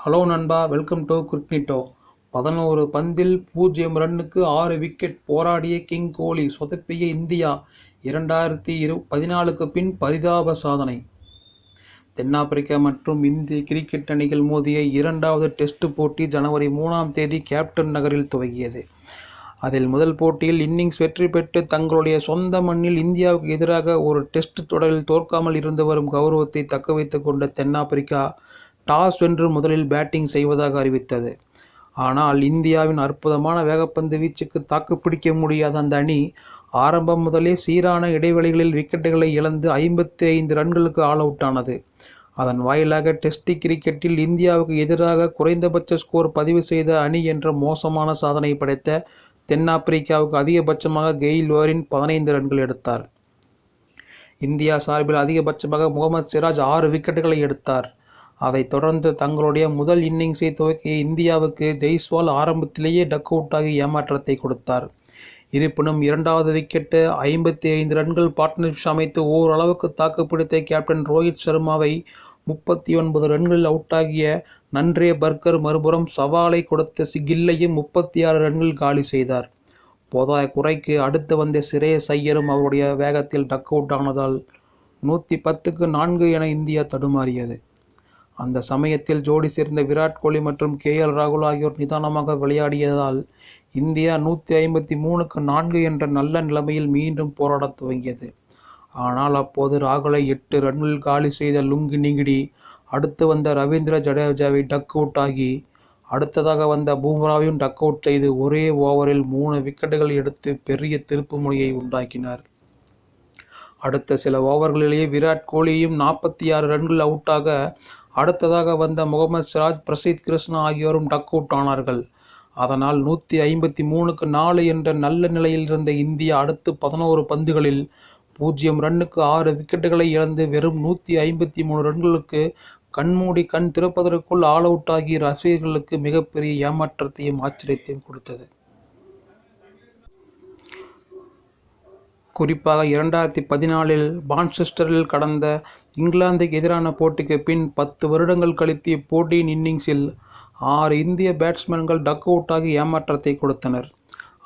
Hello நண்பா, welcome to கிரிக்னிட்டோ. 11 பந்தில் 0 ரன்னுக்கு 6 விக்கெட் போராடிய கிங் கோலி சொதப்பிய இந்தியா 2014க்கு பின் பரிதாப சாதனை. தென்னாப்பிரிக்கா மற்றும் இந்திய கிரிக்கெட் அணிகள் மோதிய இரண்டாவது டெஸ்ட் போட்டி ஜனவரி 3ஆம் தேதி கேப்டன் நகரில் துவங்கியது. அதில் முதல் போட்டியில் இன்னிங்ஸ் வெற்றி பெற்று தங்களுடைய சொந்த மண்ணில் இந்தியாவுக்கு எதிராக ஒரு டெஸ்ட் தொடரில் தோற்காமல் இருந்து வரும் கௌரவத்தை தக்கவைத்துக் கொண்ட தென்னாப்பிரிக்கா டாஸ் வென்று முதலில் பேட்டிங் செய்வதாக அறிவித்தது. ஆனால் இந்தியாவின் அற்புதமான வேகப்பந்து வீச்சுக்கு தாக்குப்பிடிக்க முடியாத அந்த அணி ஆரம்பம் முதலே சீரான இடைவெளிகளில் விக்கெட்டுகளை இழந்து 55 ரன்களுக்கு ஆல் அவுட் ஆனது. அதன் வாயிலாக டெஸ்ட் கிரிக்கெட்டில் இந்தியாவுக்கு எதிராக குறைந்தபட்ச ஸ்கோர் பதிவு செய்த அணி என்ற மோசமான சாதனை படைத்த தென்னாப்பிரிக்காவுக்கு அதிகபட்சமாக கெயில் வாரின் 15 ரன்கள் எடுத்தார். இந்தியா சார்பில் அதிகபட்சமாக முகமது சிராஜ் 6 விக்கெட்டுகளை எடுத்தார். அதைத் தொடர்ந்து தங்களுடைய முதல் இன்னிங்ஸை துவக்கிய இந்தியாவுக்கு ஜெய்ஸ்வால் ஆரம்பத்திலேயே டக் அவுட் ஆகி ஏமாற்றத்தை கொடுத்தார். இருப்பினும் இரண்டாவது விக்கெட்டு 55 ரன்கள் பார்ட்னர்ஷிப் அமைத்து ஓரளவுக்கு தாக்குப்பிடித்த கேப்டன் ரோஹித் சர்மாவை 39 ரன்களில் அவுட்டாகிய நன்றே பர்கர் மறுபுறம் சவாலை கொடுத்த கில்லையும் 36 ரன்கள் காலி செய்தார். போதாய குறைக்கு அடுத்து வந்த சிரேயஸ் ஐயரும் அவருடைய வேகத்தில் டக் அவுட் ஆனதால் 110க்கு 4 என இந்தியா தடுமாறியது. அந்த சமயத்தில் ஜோடி சேர்ந்த விராட் கோலி மற்றும் KL ராகுல் ஆகியோர் நிதானமாக விளையாடியதால் இந்தியா 153க்கு 4 என்ற நல்ல நிலைமையில் மீண்டும் போராடத் துவங்கியது. ஆனால் அப்போது ராகுலை 8 ரன்களில் காலி செய்த லுங்கி நிகிடி அடுத்து வந்த ரவீந்திர ஜடேஜாவை டக் அவுட் ஆகி அடுத்ததாக வந்த பும்ராவையும் டக் அவுட் செய்து ஒரே ஓவரில் 3 விக்கெட்டுகள் எடுத்து பெரிய திருப்புமுனையை உண்டாக்கினார். அடுத்த சில ஓவர்களிலேயே விராட் கோலியும் 46 ரன்கள் அவுட்டாக அடுத்ததாக வந்த முகமது சிராஜ், பிரசித் கிருஷ்ணா ஆகியோரும் டக் அவுட் ஆனார்கள். அதனால் 153க்கு 4 என்ற நல்ல நிலையில் இருந்த இந்தியா அடுத்து 11 பந்துகளில் 0 ரன்னுக்கு 6 விக்கெட்டுகளை இழந்து வெறும் 153 ரன்களுக்கு கண்மூடி கண் திறப்பதற்குள் ஆல் அவுட் ஆகி ரசிகர்களுக்கு மிகப்பெரிய ஏமாற்றத்தையும் ஆச்சரியத்தையும் கொடுத்தது. குறிப்பாக 2014இல் மான்செஸ்டரில் கடந்த இங்கிலாந்துக்கு எதிரான போட்டிக்கு பின் 10 வருடங்கள் கழித்து இப்போட்டியின் இன்னிங்ஸில் 6 இந்திய பேட்ஸ்மேன்கள் டக் அவுட் ஆகி ஏமாற்றத்தை கொடுத்தனர்.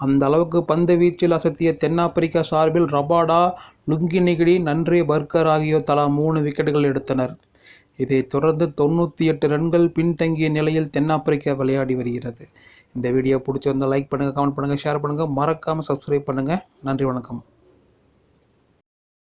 அந்த அளவுக்கு பந்து வீச்சில் அசத்திய தென்னாப்பிரிக்கா சார்பில் ரபாடா, லுங்கி நிகிடி, நன்றே பர்கர் ஆகியோர் தலா 3 விக்கெட்டுகள் எடுத்தனர். இதைத் தொடர்ந்து 98 ரன்கள் பின்தங்கிய நிலையில் தென்னாப்பிரிக்கா விளையாடி வருகிறது. இந்த வீடியோ பிடிச்சிருந்தால் லைக் பண்ணுங்கள், கமெண்ட் பண்ணுங்கள், ஷேர் பண்ணுங்கள், மறக்காமல் சப்ஸ்கிரைப் பண்ணுங்கள். நன்றி, வணக்கம்.